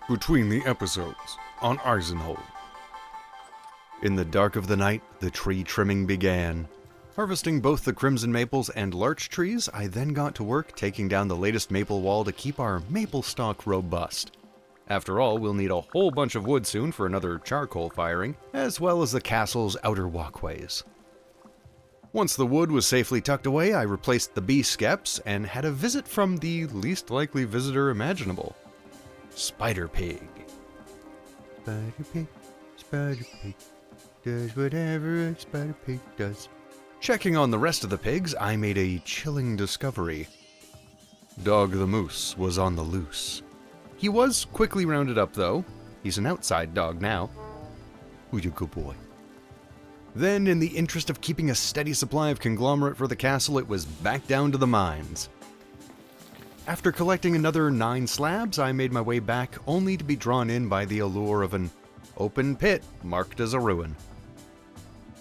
Between the episodes on Eisenholm. In the dark of the night, the tree trimming began. Harvesting both the crimson maples and larch trees, I then got to work taking down the latest maple wall to keep our maple stock robust. After all, we'll need a whole bunch of wood soon for another charcoal firing, as well as the castle's outer walkways. Once the wood was safely tucked away, I replaced the bee skeps and had a visit from the least likely visitor imaginable. Spider Pig. Spider Pig, does whatever a Spider Pig does. Checking on the rest of the pigs, I made a chilling discovery. Dog the Moose was on the loose. He was quickly rounded up though. He's an outside dog now. Who's a good boy? Then, in the interest of keeping a steady supply of conglomerate for the castle, it was back down to the mines. After collecting another 9 slabs, I made my way back, only to be drawn in by the allure of an open pit marked as a ruin.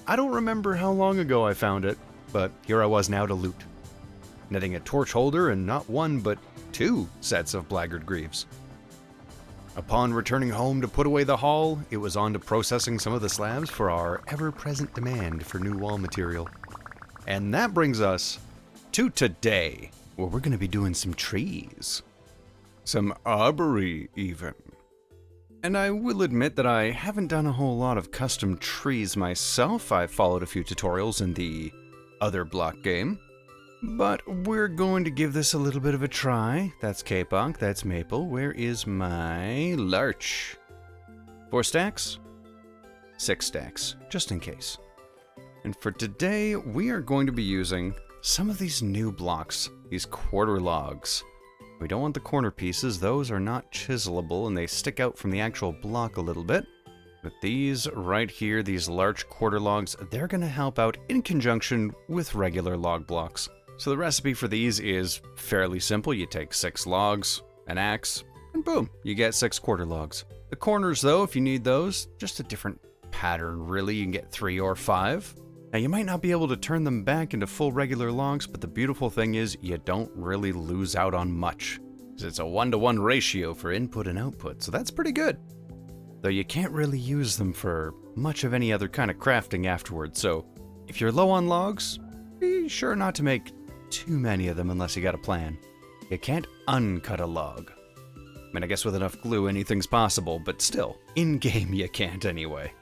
I don't remember how long ago I found it, but here I was now to loot. Netting a torch holder and not 1 but 2 sets of blackguard greaves. Upon returning home to put away the haul, it was on to processing some of the slabs for our ever-present demand for new wall material. And that brings us to today, where we're going to be doing some trees. Some arbory, even. And I will admit that I haven't done a whole lot of custom trees myself. I've followed a few tutorials in the other block game. But we're going to give this a little bit of a try. That's kapok, that's maple. Where is my larch? 4 stacks? 6 stacks, just in case. And for today, we are going to be using some of these new blocks, these quarter logs. We don't want the corner pieces, those are not chiselable and they stick out from the actual block a little bit. But these right here, these large quarter logs, they're going to help out in conjunction with regular log blocks. So the recipe for these is fairly simple. You take 6 logs, an axe, and boom, you get 6 quarter logs. The corners though, if you need those, just a different pattern really. You can get 3 or 5. Now you might not be able to turn them back into full regular logs, but the beautiful thing is you don't really lose out on much, because it's a 1-to-1 ratio for input and output, so that's pretty good. Though you can't really use them for much of any other kind of crafting afterwards, so if you're low on logs, be sure not to make too many of them unless you got a plan. You can't uncut a log. I mean, I guess with enough glue anything's possible, but still, in-game you can't anyway.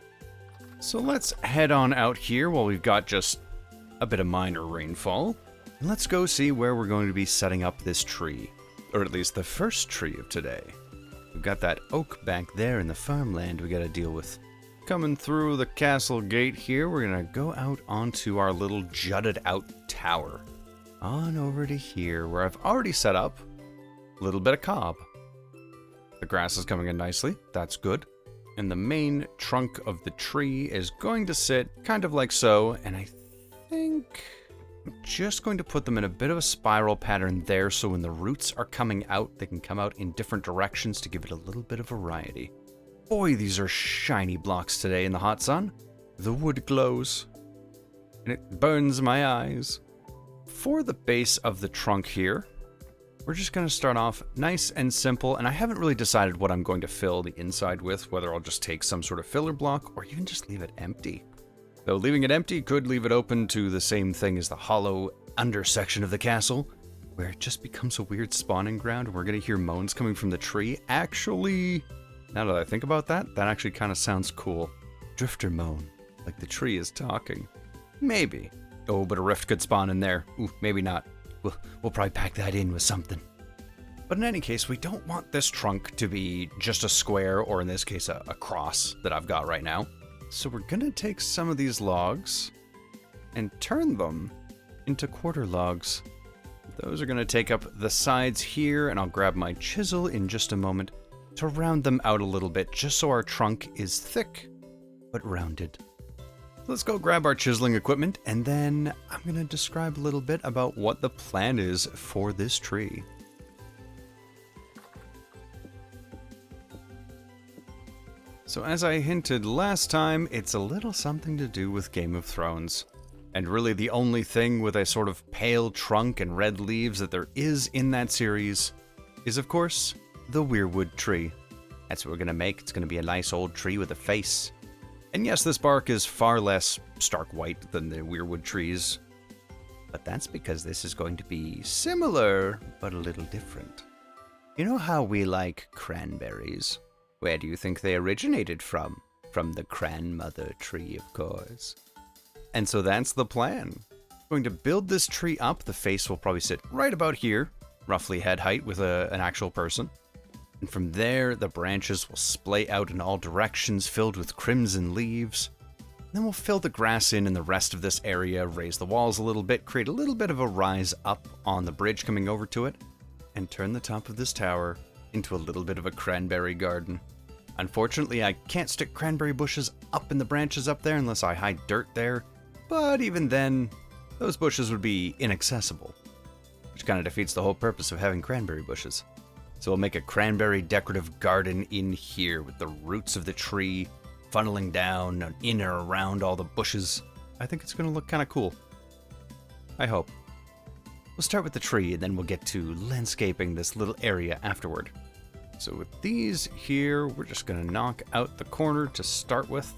So let's head on out here while we've got just a bit of minor rainfall. And let's go see where we're going to be setting up this tree. Or at least the first tree of today. We've got that oak back there in the farmland we gotta deal with. Coming through the castle gate here, we're gonna go out onto our little jutted out tower. On over to here, where I've already set up a little bit of cob. The grass is coming in nicely, that's good. And the main trunk of the tree is going to sit kind of like so, and I think I'm just going to put them in a bit of a spiral pattern there, so when the roots are coming out, they can come out in different directions to give it a little bit of variety. Boy, these are shiny blocks today in the hot sun. The wood glows, and it burns my eyes. For the base of the trunk here, we're just going to start off nice and simple, and I haven't really decided what I'm going to fill the inside with, whether I'll just take some sort of filler block or even just leave it empty. Though leaving it empty could leave it open to the same thing as the hollow undersection of the castle, where it just becomes a weird spawning ground and we're going to hear moans coming from the tree. Actually, now that I think about that, that actually kind of sounds cool. Drifter moan, like the tree is talking. Maybe. Oh, but a rift could spawn in there. Ooh, maybe not. We'll probably pack that in with something. But in any case, we don't want this trunk to be just a square, or in this case, a cross that I've got right now. So we're gonna take some of these logs and turn them into quarter logs. Those are gonna take up the sides here, and I'll grab my chisel in just a moment to round them out a little bit, just so our trunk is thick, but rounded. Let's go grab our chiseling equipment, and then I'm going to describe a little bit about what the plan is for this tree. So as I hinted last time, it's a little something to do with Game of Thrones. And really the only thing with a sort of pale trunk and red leaves that there is in that series is, of course, the weirwood tree. That's what we're going to make. It's going to be a nice old tree with a face. And yes, this bark is far less stark white than the weirwood trees. But that's because this is going to be similar, but a little different. You know how we like cranberries? Where do you think they originated from? From the grandmother tree, of course. And so that's the plan. I'm going to build this tree up. The face will probably sit right about here, roughly head height with an actual person. And from there, the branches will splay out in all directions, filled with crimson leaves. Then we'll fill the grass in the rest of this area, raise the walls a little bit, create a little bit of a rise up on the bridge coming over to it, and turn the top of this tower into a little bit of a cranberry garden. Unfortunately, I can't stick cranberry bushes up in the branches up there unless I hide dirt there, but even then, those bushes would be inaccessible, which kind of defeats the whole purpose of having cranberry bushes. So we'll make a cranberry decorative garden in here with the roots of the tree funneling down and in or around all the bushes. I think it's going to look kind of cool. I hope. We'll start with the tree and then we'll get to landscaping this little area afterward. So with these here, we're just going to knock out the corner to start with.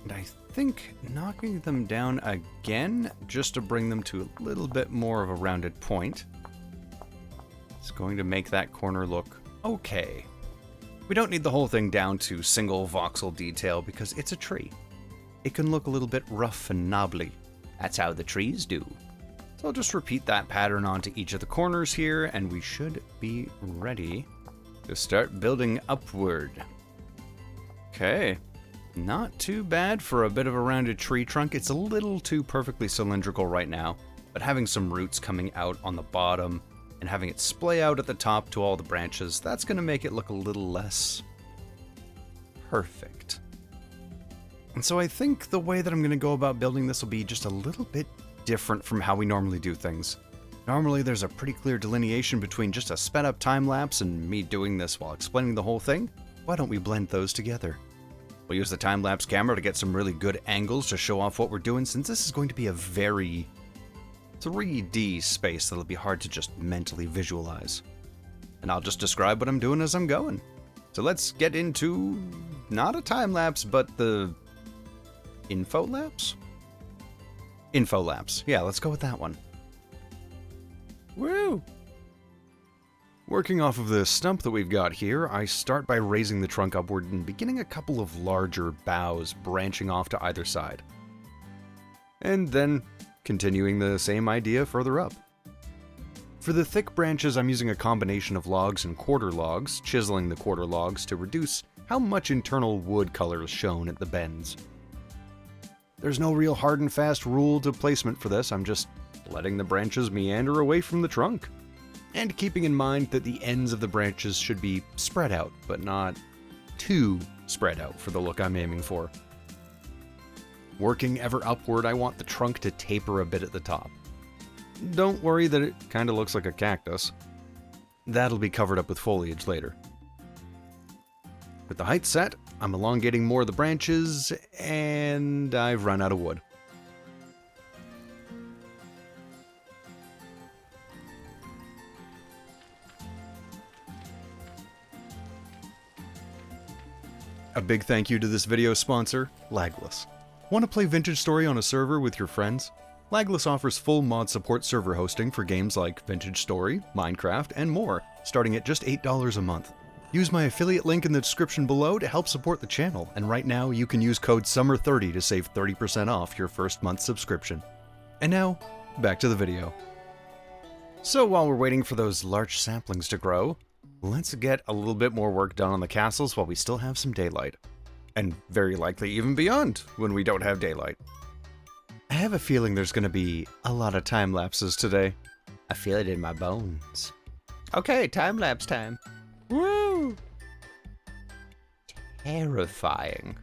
And I think knocking them down again just to bring them to a little bit more of a rounded point. It's going to make that corner look okay. We don't need the whole thing down to single voxel detail because it's a tree. It can look a little bit rough and knobbly. That's how the trees do. So I'll just repeat that pattern onto each of the corners here and we should be ready to start building upward. Okay, not too bad for a bit of a rounded tree trunk. It's a little too perfectly cylindrical right now, but having some roots coming out on the bottom and having it splay out at the top to all the branches, that's going to make it look a little less perfect. And so I think the way that I'm going to go about building this will be just a little bit different from how we normally do things. Normally there's a pretty clear delineation between just a sped up time lapse and me doing this while explaining the whole thing. Why don't we blend those together? We'll use the time lapse camera to get some really good angles to show off what we're doing, since this is going to be a very 3D space that'll be hard to just mentally visualize. And I'll just describe what I'm doing as I'm going. So let's get into not a time lapse, but the info lapse? Info lapse. Yeah, let's go with that one. Woo! Working off of the stump that we've got here, I start by raising the trunk upward and beginning a couple of larger boughs branching off to either side. And then continuing the same idea further up. For the thick branches, I'm using a combination of logs and quarter logs, chiseling the quarter logs to reduce how much internal wood color is shown at the bends. There's no real hard and fast rule to placement for this, I'm just letting the branches meander away from the trunk. And keeping in mind that the ends of the branches should be spread out, but not too spread out for the look I'm aiming for. Working ever upward, I want the trunk to taper a bit at the top. Don't worry that it kind of looks like a cactus. That'll be covered up with foliage later. With the height set, I'm elongating more of the branches, and I've run out of wood. A big thank you to this video sponsor, Lagless. Want to play Vintage Story on a server with your friends? Lagless offers full mod support server hosting for games like Vintage Story, Minecraft, and more, starting at just $8 a month. Use my affiliate link in the description below to help support the channel, and right now you can use code SUMMER30 to save 30% off your first month subscription. And now, back to the video. So while we're waiting for those large saplings to grow, let's get a little bit more work done on the castles while we still have some daylight. And very likely even beyond when we don't have daylight. I have a feeling there's going to be a lot of time lapses today. I feel it in my bones. Okay, time lapse time. Woo! Terrifying.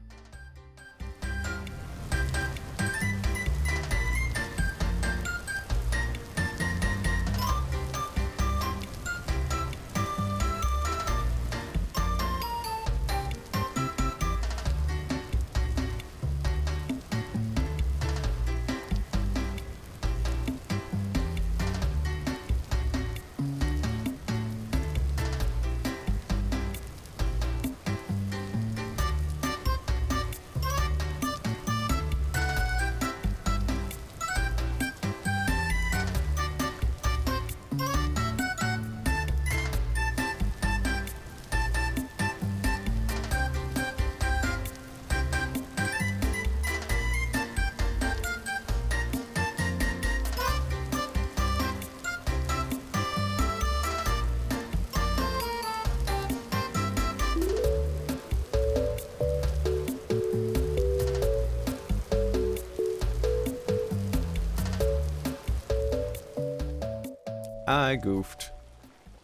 I goofed.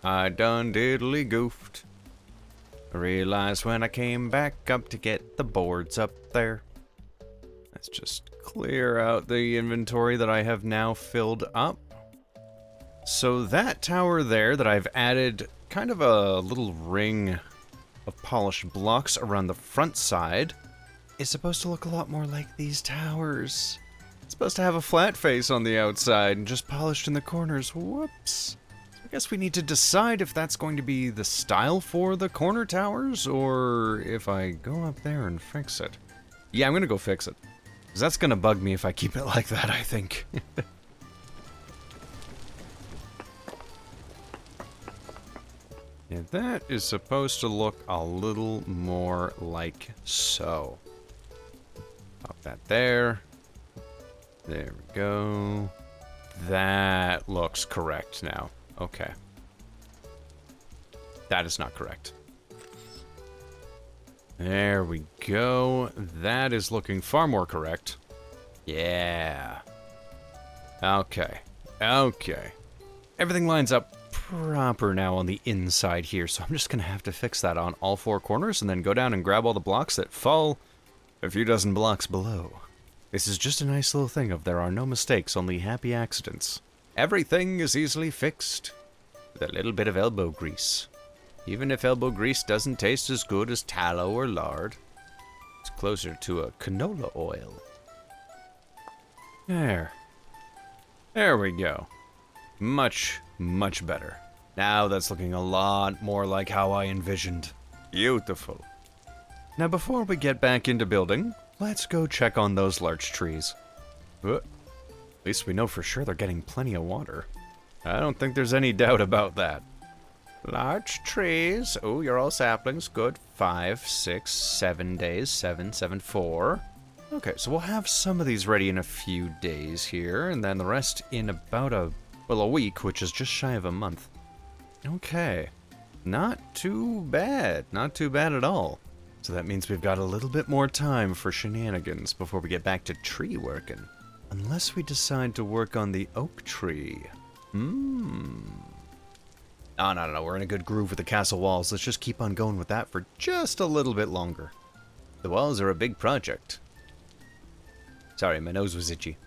I done diddly goofed. I realized when I came back up to get the boards up there. Let's just clear out the inventory that I have now filled up. So that tower there that I've added kind of a little ring of polished blocks around the front side is supposed to look a lot more like these towers. It's supposed to have a flat face on the outside and just polished in the corners. Whoops. I guess we need to decide if that's going to be the style for the corner towers or if I go up there and fix it. Yeah, I'm gonna go fix it. Because that's gonna bug me if I keep it like that, I think. Yeah, that is supposed to look a little more like so. Pop that there. There we go. That looks correct now. Okay. That is not correct. There we go. That is looking far more correct. Yeah. Okay. Okay. Everything lines up proper now on the inside here, so I'm just gonna have to fix that on all four corners and then go down and grab all the blocks that fall a few dozen blocks below. This is just a nice little thing of there are no mistakes, only happy accidents. Everything is easily fixed with a little bit of elbow grease. Even if elbow grease doesn't taste as good as tallow or lard, it's closer to a canola oil. There. There we go. Much, much better. Now that's looking a lot more like how I envisioned. Beautiful. Now before we get back into building, let's go check on those larch trees. At least we know for sure they're getting plenty of water. I don't think there's any doubt about that. Large trees. Oh, you're all saplings. Good. 5, 6, 7 days. 7, 7, 4. Okay, so we'll have some of these ready in a few days here, and then the rest in about a week, which is just shy of a month. Okay. Not too bad. Not too bad at all. So that means we've got a little bit more time for shenanigans before we get back to tree working. Unless we decide to work on the oak tree. Oh, no, we're in a good groove with the castle walls. Let's just keep on going with that for just a little bit longer. The walls are a big project. Sorry, my nose was itchy.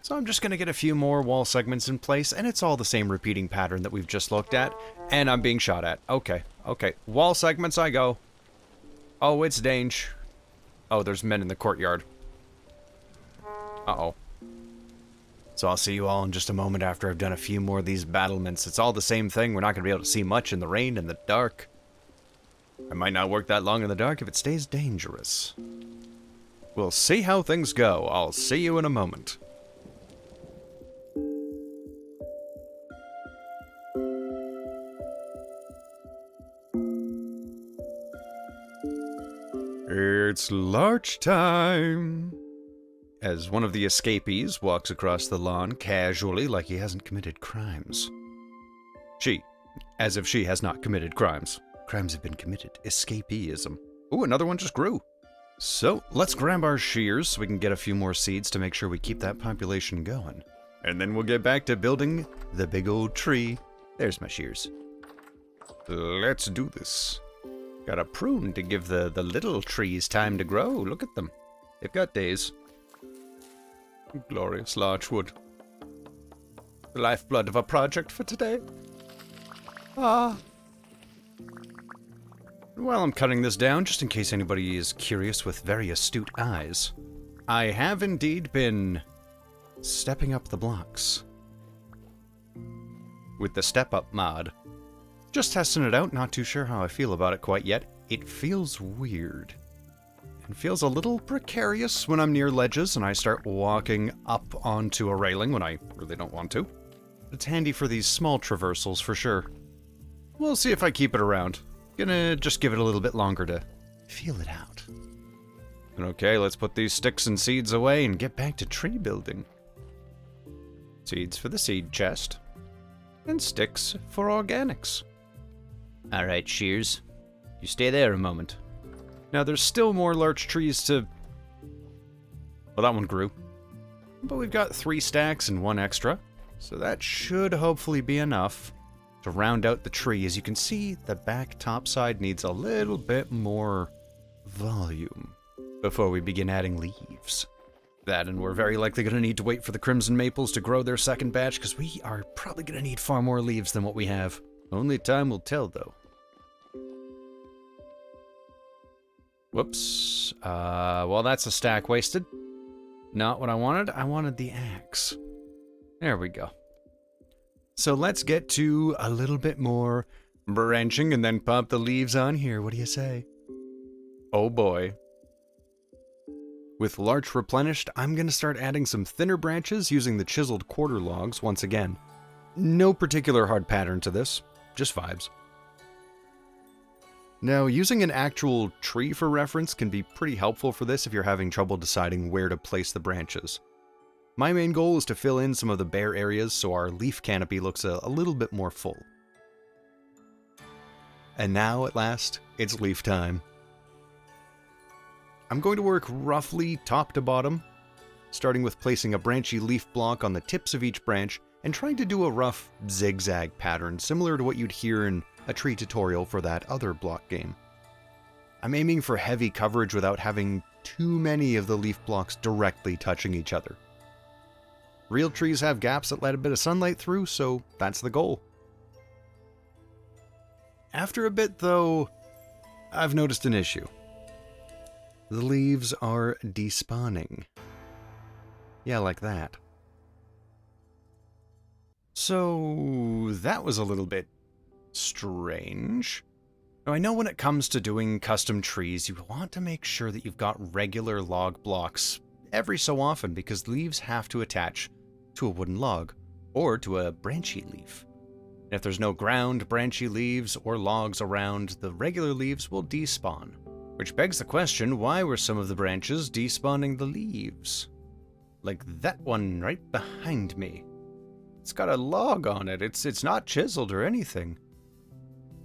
So I'm just going to get a few more wall segments in place, and it's all the same repeating pattern that we've just looked at, and I'm being shot at. Okay, okay. Wall segments I go. Oh, it's dange. Oh, there's men in the courtyard. Uh-oh. So I'll see you all in just a moment after I've done a few more of these battlements. It's all the same thing. We're not going to be able to see much in the rain and the dark. I might not work that long in the dark if it stays dangerous. We'll see how things go. I'll see you in a moment. It's larch time. As one of the escapees walks across the lawn casually like he hasn't committed crimes. She, as if she has not committed crimes. Crimes have been committed. Escapeeism. Ooh, another one just grew. So, let's grab our shears so we can get a few more seeds to make sure we keep that population going. And then we'll get back to building the big old tree. There's my shears. Let's do this. Got a prune to give the little trees time to grow. Look at them. They've got days. Glorious larch wood. The lifeblood of a project for today. Ah. While I'm cutting this down, just in case anybody is curious with very astute eyes, I have indeed been stepping up the blocks with the step up mod. Just testing it out, not too sure how I feel about it quite yet. It feels weird. It feels a little precarious when I'm near ledges and I start walking up onto a railing when I really don't want to. It's handy for these small traversals for sure. We'll see if I keep it around. Gonna just give it a little bit longer to feel it out. Okay, let's put these sticks and seeds away and get back to tree building. Seeds for the seed chest. And sticks for organics. Alright, shears. You stay there a moment. Now there's still more larch trees to... Well, that one grew. But we've got 3 stacks and 1 extra. So that should hopefully be enough to round out the tree. As you can see, the back top side needs a little bit more volume before we begin adding leaves. That, and we're very likely going to need to wait for the crimson maples to grow their second batch, because we are probably going to need far more leaves than what we have. Only time will tell, though. Whoops. Well, that's a stack wasted. Not what I wanted. I wanted the axe. There we go. So let's get to a little bit more branching and then pop the leaves on here. What do you say? Oh boy. With larch replenished, I'm going to start adding some thinner branches using the chiseled quarter logs once again. No particular hard pattern to this, just vibes. Now, using an actual tree for reference can be pretty helpful for this if you're having trouble deciding where to place the branches. My main goal is to fill in some of the bare areas so our leaf canopy looks a little bit more full. And now, at last, it's leaf time. I'm going to work roughly top to bottom, starting with placing a branchy leaf block on the tips of each branch and trying to do a rough zigzag pattern similar to what you'd hear in a tree tutorial for that other block game. I'm aiming for heavy coverage without having too many of the leaf blocks directly touching each other. Real trees have gaps that let a bit of sunlight through, so that's the goal. After a bit, though, I've noticed an issue. The leaves are despawning. Yeah, like that. So that was a little bit strange. Now, I know when it comes to doing custom trees, you want to make sure that you've got regular log blocks every so often, because leaves have to attach to a wooden log or to a branchy leaf. And if there's no ground, branchy leaves, or logs around, the regular leaves will despawn. Which begs the question, why were some of the branches despawning the leaves? Like that one right behind me. It's got a log on it. It's not chiseled or anything.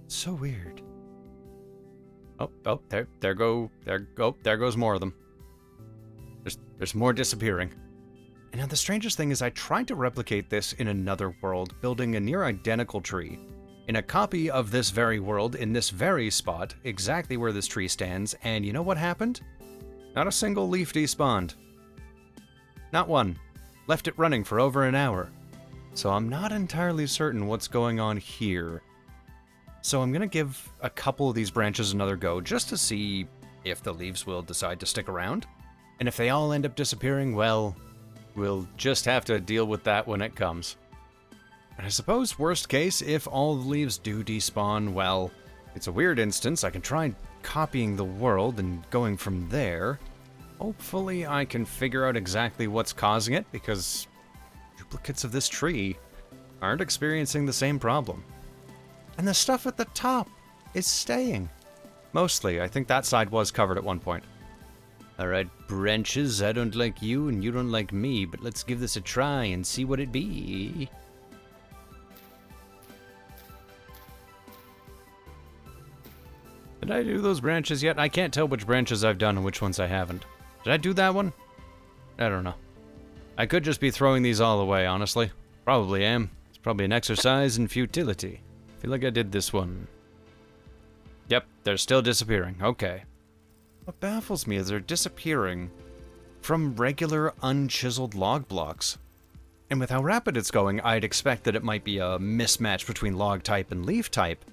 So weird. Oh, there goes more of them. There's more disappearing. And now the strangest thing is I tried to replicate this in another world, building a near identical tree. In a copy of this very world, in this very spot, exactly where this tree stands, and you know what happened? Not a single leaf despawned. Not one. Left it running for over an hour. So I'm not entirely certain what's going on here. So I'm gonna give a couple of these branches another go, just to see if the leaves will decide to stick around. And if they all end up disappearing, well, we'll just have to deal with that when it comes. And I suppose, worst case, if all the leaves do despawn, well, it's a weird instance. I can try copying the world and going from there. Hopefully I can figure out exactly what's causing it, because duplicates of this tree aren't experiencing the same problem. And the stuff at the top is staying. Mostly. I think that side was covered at one point. Alright, branches, I don't like you and you don't like me, but let's give this a try and see what it be. Did I do those branches yet? I can't tell which branches I've done and which ones I haven't. Did I do that one? I don't know. I could just be throwing these all away, honestly. Probably am. It's probably an exercise in futility. I feel like I did this one. Yep, they're still disappearing. Okay. What baffles me is they're disappearing from regular unchiseled log blocks. And with how rapid it's going, I'd expect that it might be a mismatch between log type and leaf type.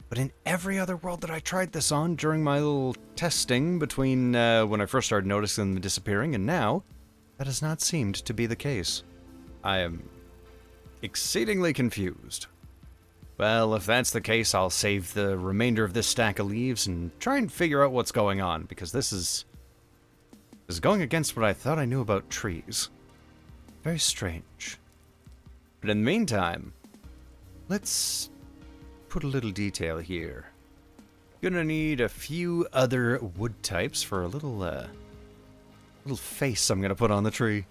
But in every other world that I tried this on during my little testing between when I first started noticing them disappearing and now, that has not seemed to be the case. I am exceedingly confused. Well, if that's the case, I'll save the remainder of this stack of leaves and try and figure out what's going on, because this is going against what I thought I knew about trees. Very strange. But in the meantime, let's put a little detail here. Gonna need a few other wood types for a little face I'm gonna put on the tree.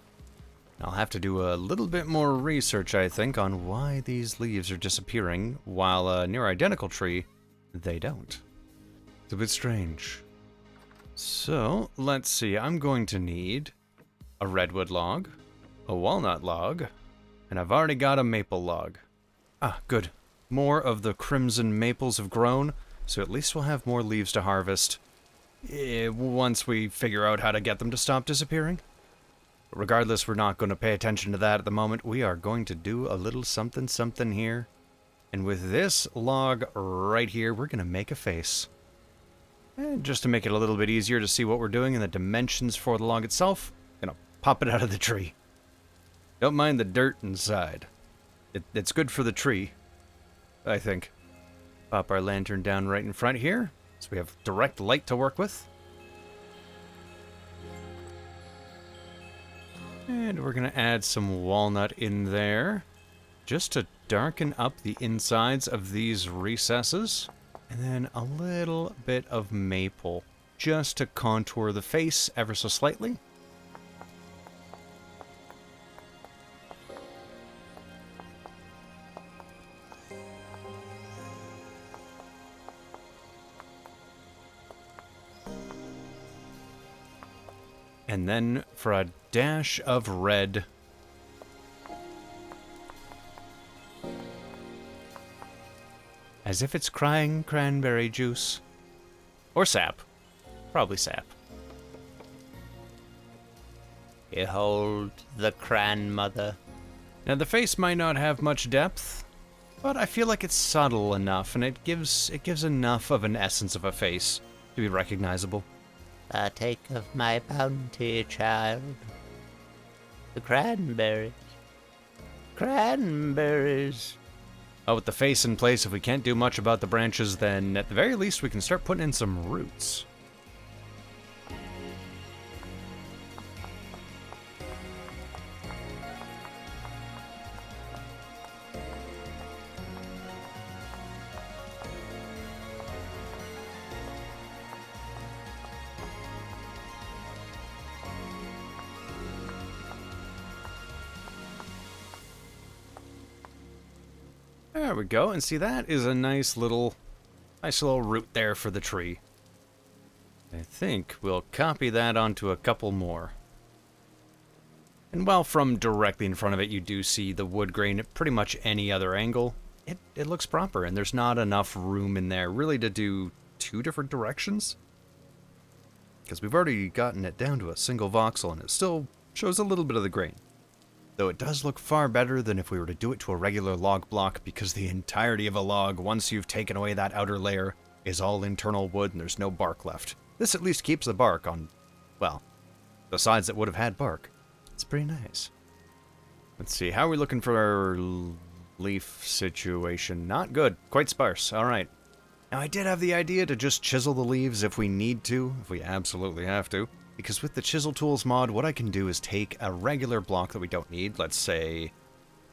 I'll have to do a little bit more research, I think, on why these leaves are disappearing, while a near identical tree, they don't. It's a bit strange. So, let's see, I'm going to need a redwood log, a walnut log, And I've already got a maple log. Ah, good. More of the crimson maples have grown, so at least we'll have more leaves to harvest. Once we figure out how to get them to stop disappearing. But regardless, we're not going to pay attention to that at the moment. We are going to do a little something here. And with this log right here, we're going to make a face. And just to make it a little bit easier to see what we're doing and the dimensions for the log itself, I'm going to pop it out of the tree. Don't mind the dirt inside. It's good for the tree, I think. Pop our lantern down right in front here, so we have direct light to work with. And we're going to add some walnut in there, just to darken up the insides of these recesses. And then a little bit of maple, just to contour the face ever so slightly. And then for a dash of red, as if it's crying cranberry juice. Or sap. Probably sap. Behold the cran-mother. Now the face might not have much depth, but I feel like it's subtle enough, and it gives enough of an essence of a face to be recognizable. Partake of my bounty, child. The cranberries. Cranberries. Oh, with the face in place, if we can't do much about the branches, then at the very least we can start putting in some roots. There we go, and see, that is a nice little root there for the tree. I think we'll copy that onto a couple more. And while from directly in front of it you do see the wood grain at pretty much any other angle, it looks proper, and there's not enough room in there really to do two different directions. Because we've already gotten it down to a single voxel, and it still shows a little bit of the grain. Though it does look far better than if we were to do it to a regular log block, because the entirety of a log, once you've taken away that outer layer, is all internal wood and there's no bark left. This at least keeps the bark on, well, the sides that would have had bark. It's pretty nice. Let's see, how are we looking for our leaf situation? Not good. Quite sparse. Alright. Now I did have the idea to just chisel the leaves if we need to, if we absolutely have to. Because with the Chisel Tools mod, what I can do is take a regular block that we don't need, let's say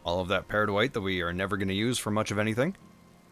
all of that pared white that we are never going to use for much of anything,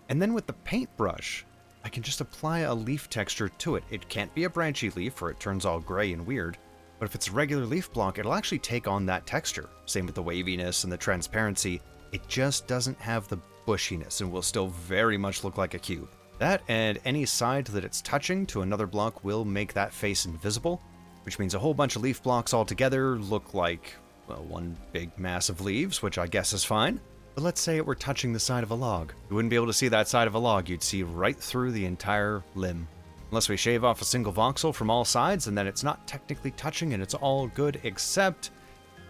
and then with the paintbrush, I can just apply a leaf texture to it. It can't be a branchy leaf or it turns all gray and weird, but if it's a regular leaf block, it'll actually take on that texture. Same with the waviness and the transparency. It just doesn't have the bushiness and will still very much look like a cube. That and any side that it's touching to another block will make that face invisible, which means a whole bunch of leaf blocks all together look like, well, one big mass of leaves, which I guess is fine. But let's say it were touching the side of a log. You wouldn't be able to see that side of a log, you'd see right through the entire limb. Unless we shave off a single voxel from all sides, and then it's not technically touching and it's all good, except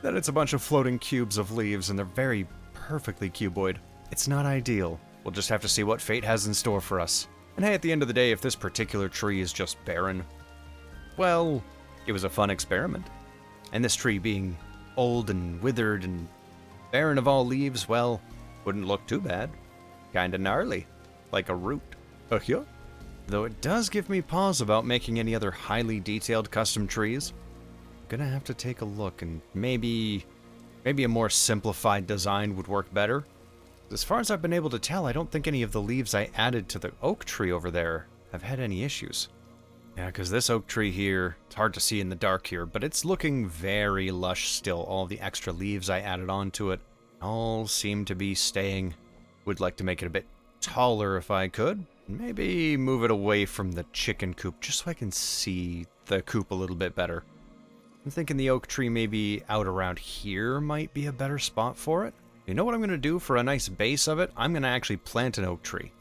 that it's a bunch of floating cubes of leaves and they're very perfectly cuboid. It's not ideal. We'll just have to see what fate has in store for us. And hey, at the end of the day, if this particular tree is just barren, well, it was a fun experiment. And this tree being old and withered and barren of all leaves, well, wouldn't look too bad. Kinda gnarly. Like a root. Yeah. Though it does give me pause about making any other highly detailed custom trees. I'm gonna have to take a look, and maybe a more simplified design would work better. As far as I've been able to tell, I don't think any of the leaves I added to the oak tree over there have had any issues. Yeah, because this oak tree here, it's hard to see in the dark here, but it's looking very lush still. All the extra leaves I added onto it all seem to be staying. Would like to make it a bit taller if I could. Maybe move it away from the chicken coop, just so I can see the coop a little bit better. I'm thinking the oak tree maybe out around here might be a better spot for it. You know what I'm going to do for a nice base of it? I'm going to actually plant an oak tree.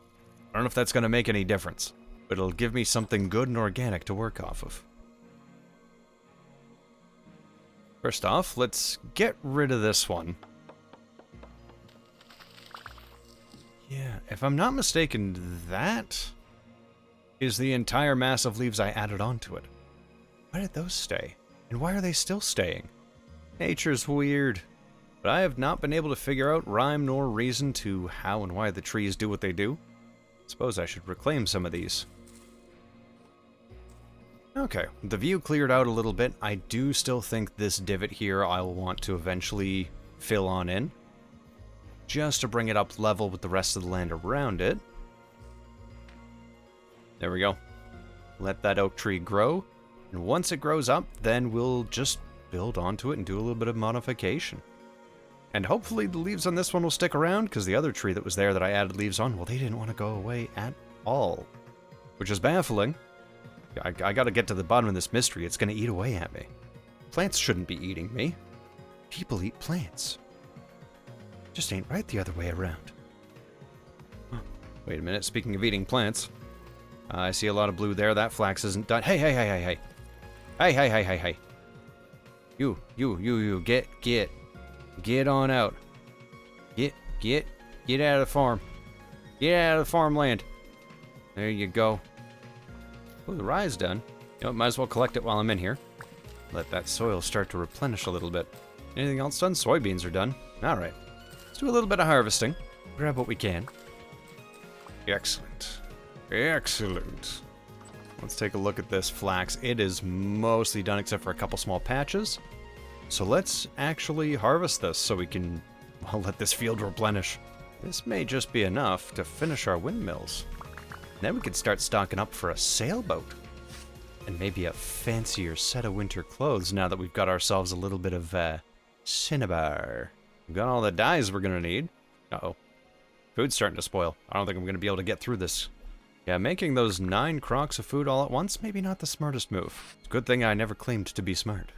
I don't know if that's going to make any difference, but it'll give me something good and organic to work off of. First off, let's get rid of this one. Yeah, if I'm not mistaken, that is the entire mass of leaves I added onto it. Why did those stay? And why are they still staying? Nature's weird. But I have not been able to figure out rhyme nor reason to how and why the trees do what they do. Suppose I should reclaim some of these. Okay, the view cleared out a little bit. I do still think this divot here I'll want to eventually fill on in, just to bring it up level with the rest of the land around it. There we go. Let that oak tree grow, and once it grows up, then we'll just build onto it and do a little bit of modification. And hopefully the leaves on this one will stick around, because the other tree that was there that I added leaves on, well, they didn't want to go away at all. Which is baffling. I gotta get to the bottom of this mystery. It's gonna eat away at me. Plants shouldn't be eating me. People eat plants. Just ain't right the other way around. Huh. Wait a minute, speaking of eating plants, I see a lot of blue there. That flax isn't done. Hey, hey, hey, hey, hey. Hey, hey, hey, hey, hey. You, get on out. Get out of the farm. Get out of the farmland. There you go. Oh, the rye's done. You know, might as well collect it while I'm in here. Let that soil start to replenish a little bit. Anything else done? Soybeans are done. Alright. Let's do a little bit of harvesting. Grab what we can. Excellent. Excellent. Let's take a look at this flax. It is mostly done except for a couple small patches. So let's actually harvest this so we can, well, let this field replenish. This may just be enough to finish our windmills. Then we could start stocking up for a sailboat. And maybe a fancier set of winter clothes now that we've got ourselves a little bit of, cinnabar. We've got all the dyes we're gonna need. Uh-oh. Food's starting to spoil. I don't think I'm gonna be able to get through this. Yeah, making those 9 crocks of food all at once, maybe not the smartest move. It's a good thing I never claimed to be smart.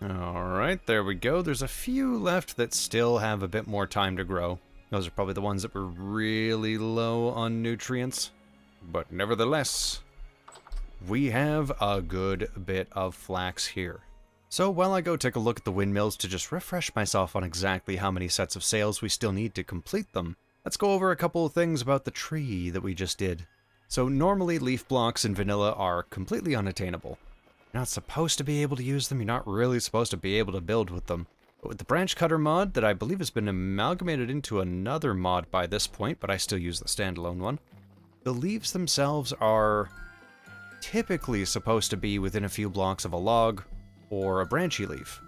Alright, there we go. There's a few left that still have a bit more time to grow. Those are probably the ones that were really low on nutrients. But nevertheless, we have a good bit of flax here. So while I go take a look at the windmills to just refresh myself on exactly how many sets of sails we still need to complete them, let's go over a couple of things about the tree that we just did. So normally leaf blocks in vanilla are completely unattainable. You're not supposed to be able to use them, you're not really supposed to be able to build with them. But with the branch cutter mod that I believe has been amalgamated into another mod by this point, but I still use the standalone one, the leaves themselves are typically supposed to be within a few blocks of a log or a branchy leaf.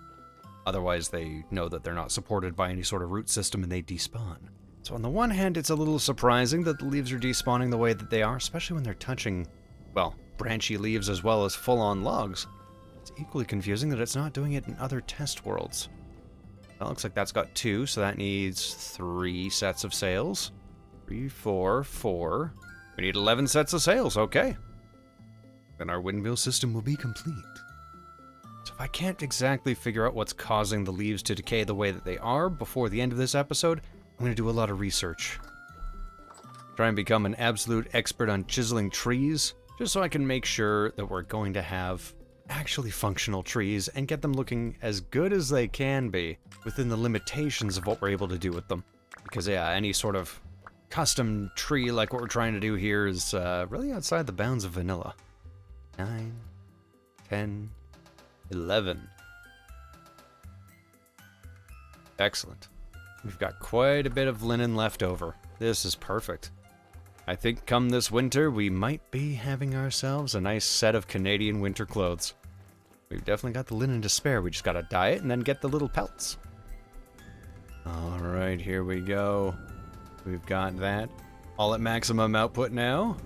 Otherwise they know that they're not supported by any sort of root system and they despawn. So on the one hand, it's a little surprising that the leaves are despawning the way that they are, especially when they're touching, well, branchy leaves as well as full-on logs. It's equally confusing that it's not doing it in other test worlds. That looks like that's got 2, so that needs 3 sets of sails. 3, 4, 4. We need 11 sets of sails, okay. Then our windmill system will be complete. So if I can't exactly figure out what's causing the leaves to decay the way that they are before the end of this episode, I'm going to do a lot of research. Try and become an absolute expert on chiseling trees, just so I can make sure that we're going to have actually functional trees and get them looking as good as they can be within the limitations of what we're able to do with them. Because yeah, any sort of custom tree like what we're trying to do here is really outside the bounds of vanilla. 9, 10, 11. Excellent. We've got quite a bit of linen left over. This is perfect. I think come this winter, we might be having ourselves a nice set of Canadian winter clothes. We've definitely got the linen to spare. We just gotta dye it and then get the little pelts. Alright, here we go. We've got that all at maximum output now.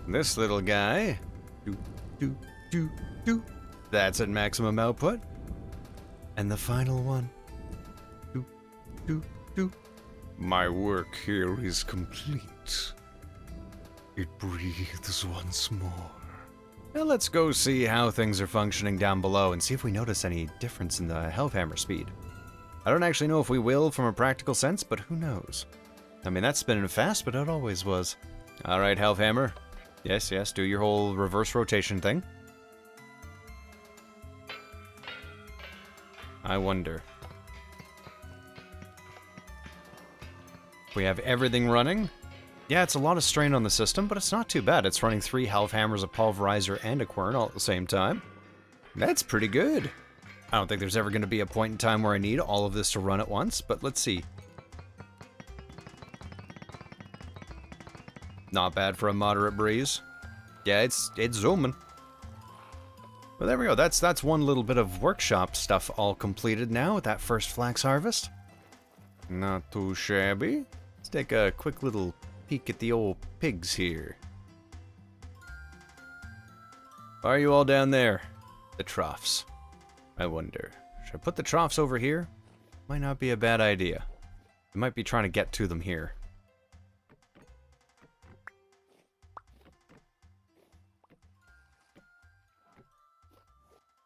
This little guy. That's at maximum output. And the final one. My work here is complete. It breathes once more. Now let's go see how things are functioning down below and see if we notice any difference in the Hellhammer speed. I don't actually know if we will from a practical sense, but who knows? I mean, that's spinning fast, but it always was. Alright, Halfhammer. Yes, yes, do your whole reverse rotation thing. I wonder. We have everything running. Yeah, it's a lot of strain on the system, but it's not too bad. It's running 3 Halfhammers, a Pulverizer, and a Quern all at the same time. That's pretty good. I don't think there's ever going to be a point in time where I need all of this to run at once, but let's see. Not bad for a moderate breeze. Yeah, it's zooming. But there we go. That's one little bit of workshop stuff all completed now with that first flax harvest. Not too shabby. Let's take a quick little peek at the old pigs here. Why are you all down there? The troughs. I wonder. Should I put the troughs over here? Might not be a bad idea. I might be trying to get to them here.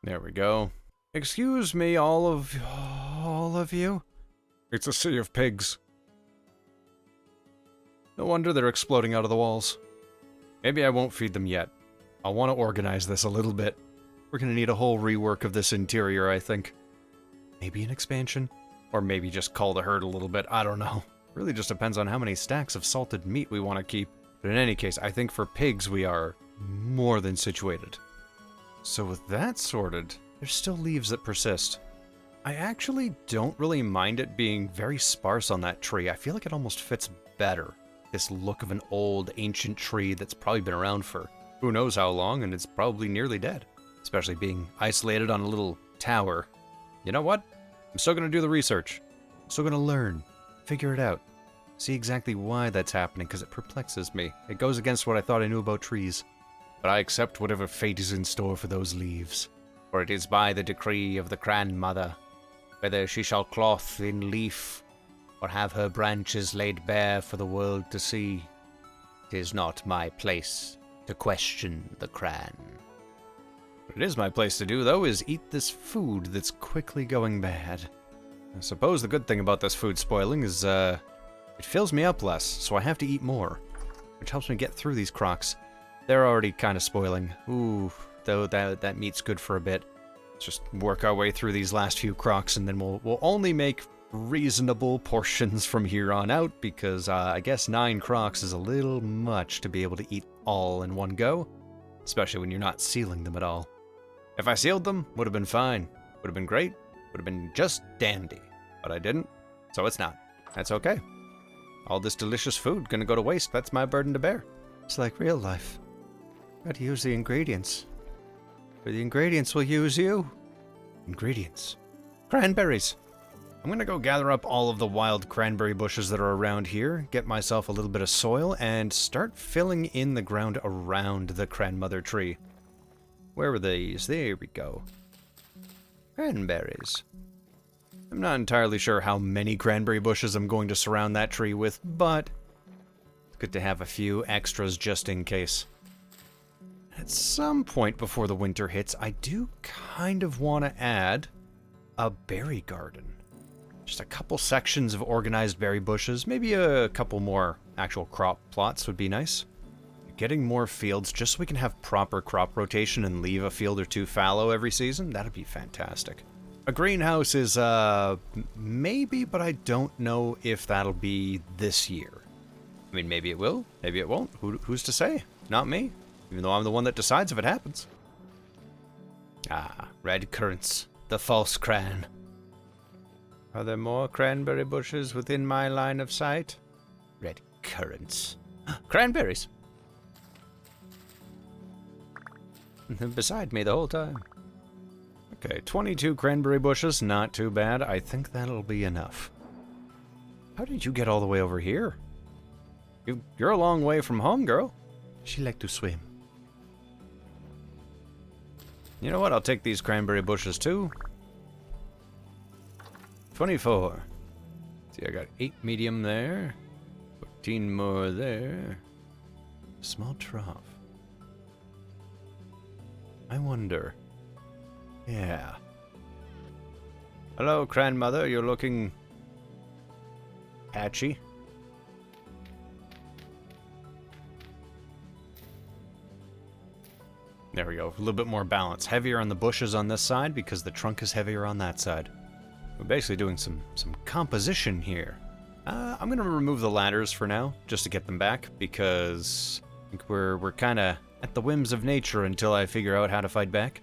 There we go. Excuse me, all of you? It's a sea of pigs. No wonder they're exploding out of the walls. Maybe I won't feed them yet. I want to organize this a little bit. We're gonna need a whole rework of this interior, I think. Maybe an expansion? Or maybe just cull the herd a little bit, I don't know. Really just depends on how many stacks of salted meat we want to keep. But in any case, I think for pigs we are more than situated. So with that sorted, there's still leaves that persist. I actually don't really mind it being very sparse on that tree. I feel like it almost fits better. This look of an old, ancient tree that's probably been around for who knows how long, and it's probably nearly dead. Especially being isolated on a little tower. You know what? I'm still gonna do the research. I'm still gonna learn. Figure it out. See exactly why that's happening, because it perplexes me. It goes against what I thought I knew about trees. But I accept whatever fate is in store for those leaves. For it is by the decree of the grandmother, whether she shall cloth in leaf, or have her branches laid bare for the world to see. 'Tis not my place to question the Cran. What it is my place to do, though, is eat this food that's quickly going bad. I suppose the good thing about this food spoiling is, it fills me up less, so I have to eat more, which helps me get through these crocs. They're already kind of spoiling. Ooh, though that meat's good for a bit. Let's just work our way through these last few crocs, and then we'll only make reasonable portions from here on out, because I guess 9 crocs is a little much to be able to eat all in one go, especially when you're not sealing them at all. If I sealed them, would have been fine. Would have been great. Would have been just dandy. But I didn't, so it's not. That's okay. All this delicious food gonna go to waste. That's my burden to bear. It's like real life. Gotta use the ingredients. Or the ingredients will use you. Ingredients. Cranberries. I'm gonna go gather up all of the wild cranberry bushes that are around here, get myself a little bit of soil, and start filling in the ground around the cranmother tree. Where were these? There we go. Cranberries. I'm not entirely sure how many cranberry bushes I'm going to surround that tree with, but it's good to have a few extras just in case. At some point before the winter hits, I do kind of want to add a berry garden. Just a couple sections of organized berry bushes, maybe a couple more actual crop plots would be nice. Getting more fields just so we can have proper crop rotation and leave a field or two fallow every season, that'd be fantastic. A greenhouse is, maybe, but I don't know if that'll be this year. I mean, maybe it will, maybe it won't. Who's to say? Not me. Even though I'm the one that decides if it happens. Ah, red currants. The false cran. Are there more cranberry bushes within my line of sight? Red currants. Cranberries! They're beside me the whole time. Okay, 22 cranberry bushes, not too bad. I think that'll be enough. How did you get all the way over here? You're a long way from home, girl. She like to swim. You know what? I'll take these cranberry bushes too. 24. See, I got 8 medium there. 14 more there. Small trough. I wonder. Yeah. Hello, grandmother. You're looking patchy. There we go. A little bit more balance. Heavier on the bushes on this side because the trunk is heavier on that side. We're basically doing some composition here. I'm going to remove the ladders for now, just to get them back, because I think we're kind of at the whims of nature until I figure out how to fight back.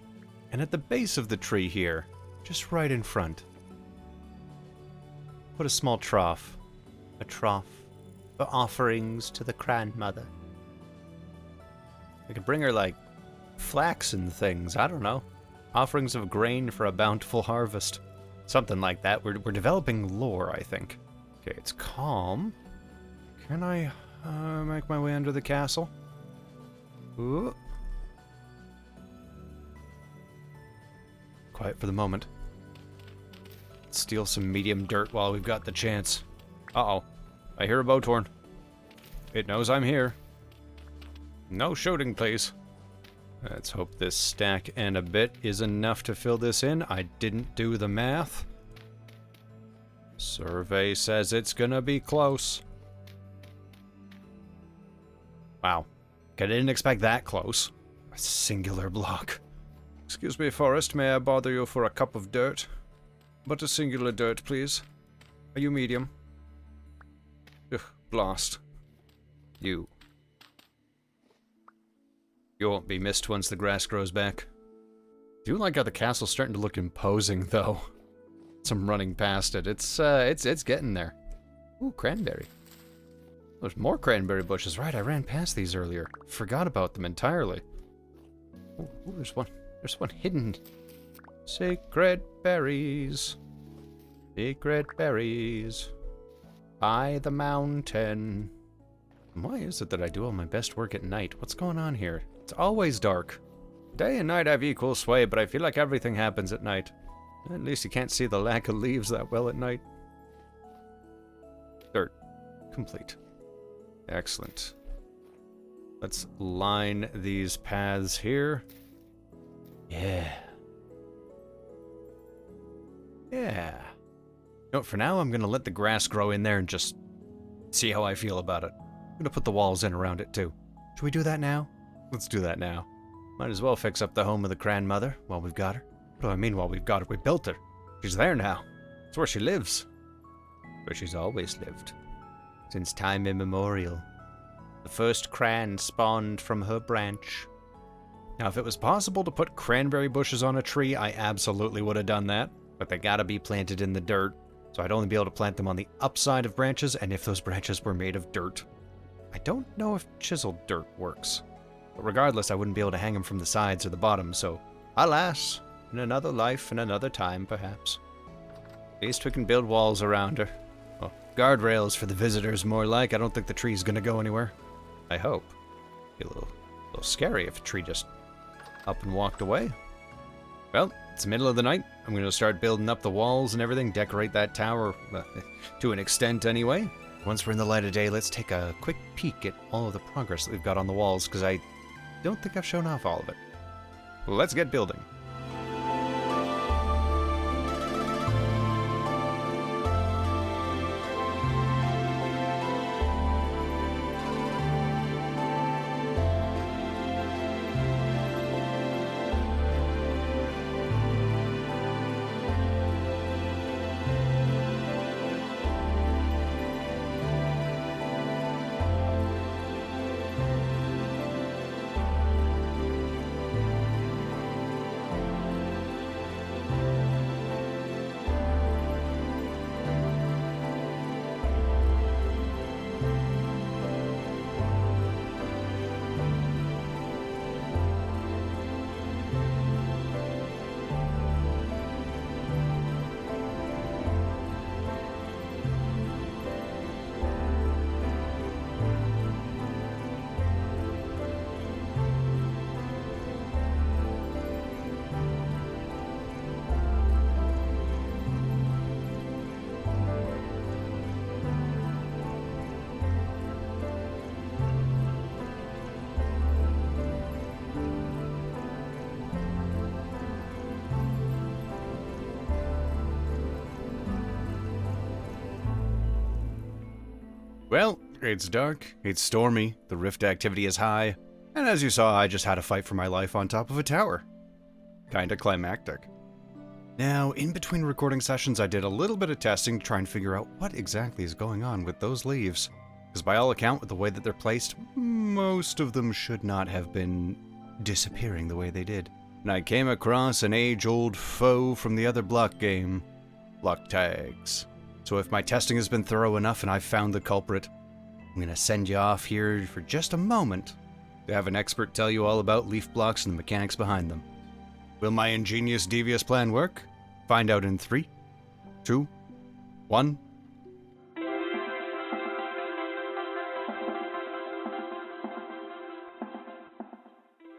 And at the base of the tree here, just right in front, put a small trough. A trough for offerings to the grandmother. I could bring her, like, flax and things, I don't know. Offerings of grain for a bountiful harvest. Something like that. We're developing lore, I think. Okay, it's calm. Can I make my way under the castle? Ooh. Quiet for the moment. Let's steal some medium dirt while we've got the chance. Uh-oh. I hear a bowtorn. It knows I'm here. No shooting, please. Let's hope this stack and a bit is enough to fill this in. I didn't do the math. Survey says it's gonna be close. Wow. I didn't expect that close. A singular block. Excuse me, Forrest, may I bother you for a cup of dirt? But a singular dirt, please. Are you medium? Ugh, blast. You won't be missed once the grass grows back. I do like how the castle's starting to look imposing, though. As I'm running past it. It's getting there. Ooh, cranberry. There's more cranberry bushes. Right, I ran past these earlier. Forgot about them entirely. Ooh, there's one. There's one hidden. Sacred berries. Secret berries. By the mountain. Why is it that I do all my best work at night? What's going on here? It's always dark. Day and night have equal sway, but I feel like everything happens at night. At least you can't see the lack of leaves that well at night. Dirt. Complete. Excellent. Let's line these paths here. Yeah. Yeah. No, for now I'm gonna let the grass grow in there and just see how I feel about it. I'm gonna put the walls in around it too. Should we do that now? Let's do that now. Might as well fix up the home of the grandmother while we've got her. What do I mean while we've got her? We built her. She's there now. It's where she lives. Where she's always lived. Since time immemorial. The first cran spawned from her branch. Now, if it was possible to put cranberry bushes on a tree, I absolutely would have done that. But they gotta be planted in the dirt. So I'd only be able to plant them on the upside of branches, and if those branches were made of dirt. I don't know if chiseled dirt works. But regardless, I wouldn't be able to hang them from the sides or the bottom, so alas, in another life, in another time, perhaps. At least we can build walls around her. Well, guardrails for the visitors, more like. I don't think the tree's gonna go anywhere. I hope. Be a little scary if a tree just up and walked away. Well, it's the middle of the night. I'm gonna start building up the walls and everything, decorate that tower, to an extent anyway. Once we're in the light of day, let's take a quick peek at all of the progress that we've got on the walls, because I don't think I've shown off all of it. Well, let's get building. Well, it's dark, it's stormy, the rift activity is high, and as you saw, I just had a fight for my life on top of a tower. Kinda climactic. Now, in between recording sessions, I did a little bit of testing to try and figure out what exactly is going on with those leaves. Because by all account, with the way that they're placed, most of them should not have been disappearing the way they did. And I came across an age-old foe from the other block game. Block tags. So if my testing has been thorough enough and I've found the culprit, I'm gonna send you off here for just a moment to have an expert tell you all about leaf blocks and the mechanics behind them. Will my ingenious, devious plan work? Find out in 3, 2, 1.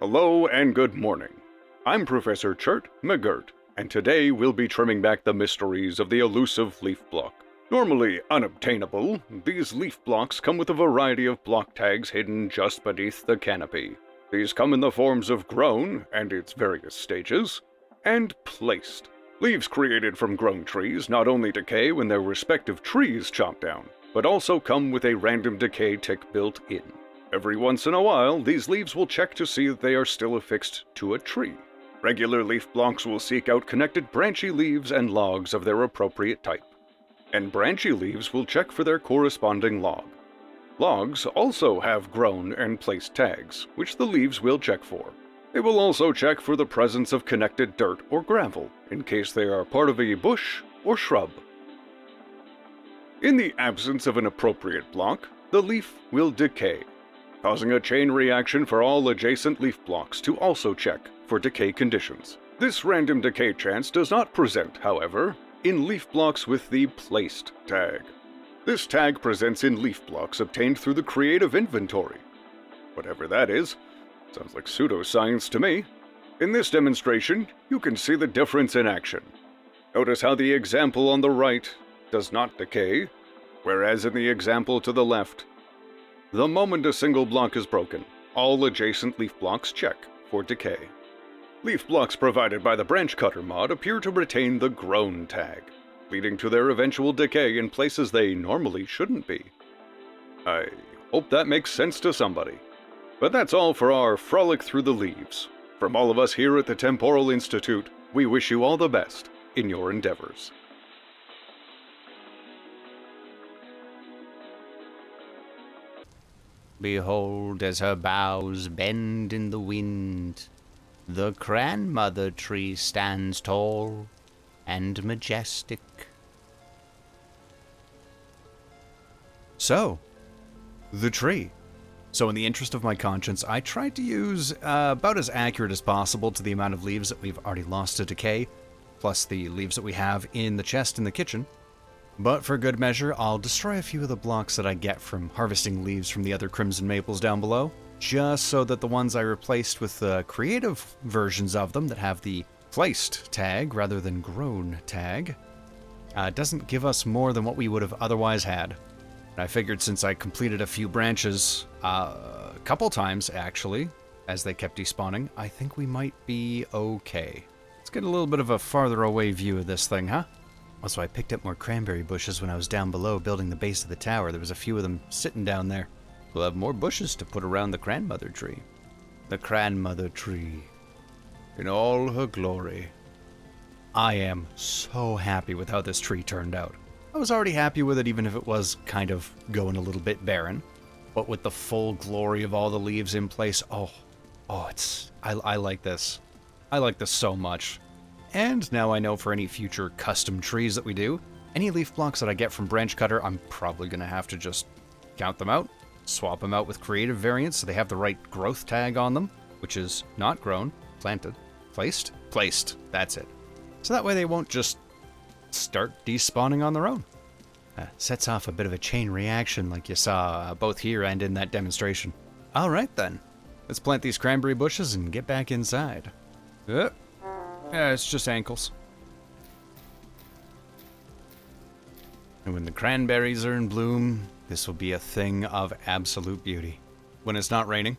Hello and good morning. I'm Professor Chert McGirt, and today we'll be trimming back the mysteries of the elusive leaf block. Normally unobtainable, these leaf blocks come with a variety of block tags hidden just beneath the canopy. These come in the forms of grown, and its various stages, and placed. Leaves created from grown trees not only decay when their respective trees chop down, but also come with a random decay tick built in. Every once in a while, these leaves will check to see that they are still affixed to a tree. Regular leaf blocks will seek out connected branchy leaves and logs of their appropriate type. And branchy leaves will check for their corresponding log. Logs also have grown and placed tags, which the leaves will check for. They will also check for the presence of connected dirt or gravel, in case they are part of a bush or shrub. In the absence of an appropriate block, the leaf will decay, causing a chain reaction for all adjacent leaf blocks to also check for decay conditions. This random decay chance does not present, however, in leaf blocks with the placed tag. This tag presents in leaf blocks obtained through the creative inventory. Whatever that is, sounds like pseudoscience to me. In this demonstration, you can see the difference in action. Notice how the example on the right does not decay, whereas in the example to the left, the moment a single block is broken, all adjacent leaf blocks check for decay. Leaf blocks provided by the branch cutter mod appear to retain the grown tag, leading to their eventual decay in places they normally shouldn't be. I hope that makes sense to somebody. But that's all for our frolic through the leaves. From all of us here at the Temporal Institute, we wish you all the best in your endeavors. Behold, as her boughs bend in the wind, the grandmother tree stands tall and majestic. So, the tree. So in the interest of my conscience, I tried to use about as accurate as possible to the amount of leaves that we've already lost to decay, plus the leaves that we have in the chest in the kitchen. But for good measure, I'll destroy a few of the blocks that I get from harvesting leaves from the other crimson maples down below, just so that the ones I replaced with the creative versions of them that have the placed tag rather than grown tag doesn't give us more than what we would have otherwise had. And I figured since I completed a few branches a couple times actually, as they kept despawning, I think we might be okay. Let's get a little bit of a farther away view of this thing, huh? Also, I picked up more cranberry bushes when I was down below building the base of the tower. There was a few of them sitting down there. We'll have more bushes to put around the grandmother tree. The grandmother tree, in all her glory. I am so happy with how this tree turned out. I was already happy with it even if it was kind of going a little bit barren. But with the full glory of all the leaves in place, I like this. I like this so much. And now I know for any future custom trees that we do, any leaf blocks that I get from Branch Cutter, I'm probably going to have to just count them out, swap them out with creative variants so they have the right growth tag on them, which is not grown, planted, placed, that's it. So that way they won't just start despawning on their own. Sets off a bit of a chain reaction like you saw both here and in that demonstration. Alright then, let's plant these cranberry bushes and get back inside. Yeah, it's just ankles. And when the cranberries are in bloom, this will be a thing of absolute beauty. When it's not raining.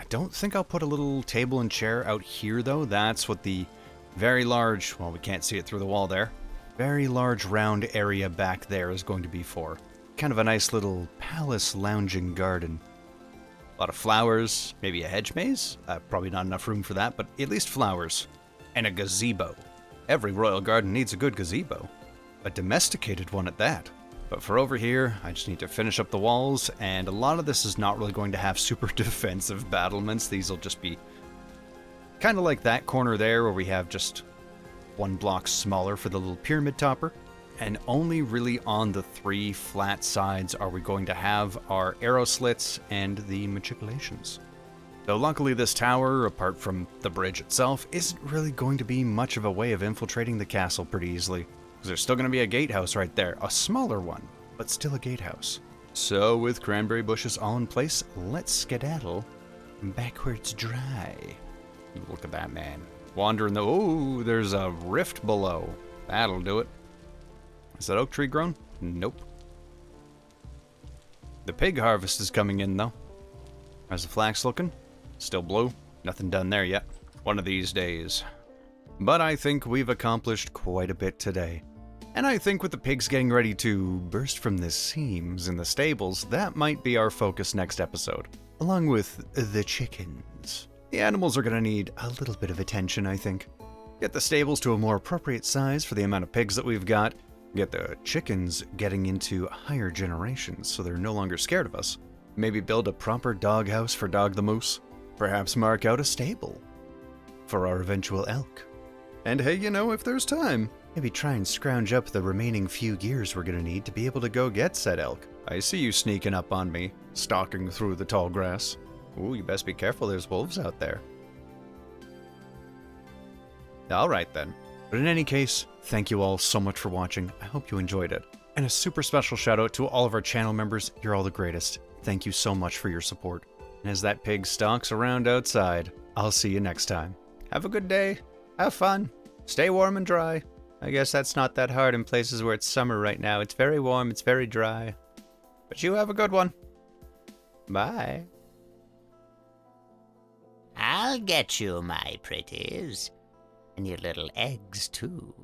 I don't think I'll put a little table and chair out here though. That's what the very large, well, we can't see it through the wall there, very large round area back there is going to be for. kind of a nice little palace lounging garden. A lot of flowers, maybe a hedge maze. Probably not enough room for that, but at least flowers. And a gazebo. Every royal garden needs a good gazebo. A domesticated one at that. But for over here, I just need to finish up the walls, and a lot of this is not really going to have super defensive battlements. These will just be kind of like that corner there where we have just one block smaller for the little pyramid topper. And only really on the 3 flat sides are we going to have our arrow slits and the matriculations. Though luckily this tower, apart from the bridge itself, isn't really going to be much of a way of infiltrating the castle pretty easily. Because there's still going to be a gatehouse right there, a smaller one, but still a gatehouse. So with cranberry bushes all in place, let's skedaddle back where it's dry. Look at that man. Wandering the... Oh, there's a rift below. That'll do it. Is that oak tree grown? Nope. The pig harvest is coming in, though. How's the flax looking? Still blue. Nothing done there yet. One of these days. But I think we've accomplished quite a bit today. And I think with the pigs getting ready to burst from the seams in the stables, that might be our focus next episode. Along with the chickens. The animals are going to need a little bit of attention, I think. Get the stables to a more appropriate size for the amount of pigs that we've got. Get the chickens getting into higher generations so they're no longer scared of us. Maybe build a proper doghouse for Dog the Moose. Perhaps mark out a stable for our eventual elk. And hey, you know, if there's time, maybe try and scrounge up the remaining few gears we're gonna need to be able to go get said elk. I see you sneaking up on me, stalking through the tall grass. Ooh, you best be careful, there's wolves out there. Alright then. But in any case, thank you all so much for watching. I hope you enjoyed it. And a super special shout out to all of our channel members. You're all the greatest. Thank you so much for your support. And as that pig stalks around outside, I'll see you next time. Have a good day. Have fun. Stay warm and dry. I guess that's not that hard in places where it's summer right now. It's very warm, it's very dry. But you have a good one. Bye. I'll get you, my pretties. And your little eggs, too.